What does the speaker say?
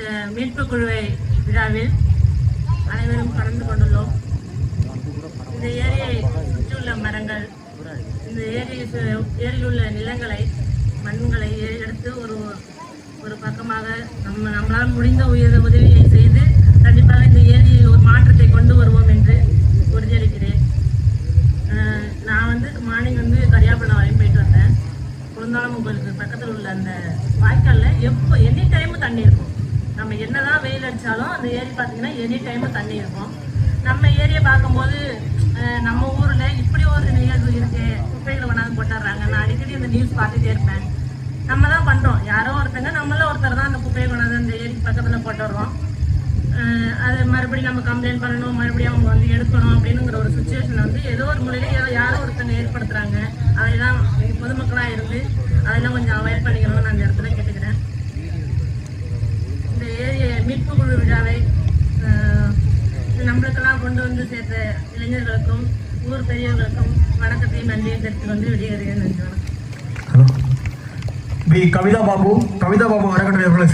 இந்த மீட்பு குழுவை விழாவில் அனைவரும் கலந்து கொண்டுள்ளோம். இந்த ஏரியை சுற்றியுள்ள மரங்கள், இந்த ஏரியில் உள்ள நிலங்களை, மண்களை எடுத்து ஒரு பக்கமாக நம்மளால் முடிந்த உதவியை செய்து கண்டிப்பாக இந்த ஏரியில் ஒரு மாற்றத்தை கொண்டு வருவோம் என்று உறுதியளிக்கிறேன். நான் மார்னிங் கரியாப்பள்ளம் வரையும் போயிட்டு வந்தேன். குழந்தாளம் உங்களுக்கு பக்கத்தில் உள்ள அந்த வாய்க்காலில் எனி டைமும் தண்ணி இருக்கும். நம்ம என்னதான் வெயில் அடித்தாலும் அந்த ஏரி பார்த்தீங்கன்னா எனி டைமும் தண்ணி இருக்கும். நம்ம ஏரியை பார்க்கும்போது நம்ம ஊரில் இப்படி ஒரு நிகழ்வு இருக்கு, குப்பைகளை கொண்டாந்து போட்டுடுறாங்க. நான் அடிக்கடி இந்த நியூஸ் பார்த்துட்டே இருப்பேன். நம்ம தான் பண்ணுறோம், யாரோ ஒருத்தங்க நம்மள ஒருத்தர் தான் அந்த குப்பையை கொண்டாந்து அந்த ஏரிக்கு பக்கத்தில் போட்டுடுறோம். அது மறுபடியும் நம்ம கம்ப்ளைண்ட் பண்ணணும், மறுபடியும் அவங்க எடுக்கணும் அப்படின்னுங்கிற ஒரு சுச்சுவேஷன் ஏதோ ஒரு முறையில் யாரோ ஒருத்தங்க ஏற்படுத்துகிறாங்க. அதையெல்லாம் பொதுமக்களாக இருந்து அதெல்லாம் கொஞ்சம் அவாய்ட் பண்ணிக்கணும்னு நான் அந்த இடத்துல கேட்டுக்கிறேன். இந்த ஏரியை மீட்பு குழு விழாவை நம்மளுக்கெல்லாம் கொண்டு சேர்த்த இளைஞர்களுக்கும் ஊர் பெரியவர்களுக்கும் வணக்கத்தையும் நன்றியும் தெரிவித்து விடுகிறேன். நன்றி, வணக்கம். கவிதா பாபு அறக்கட்டளை அவர்களை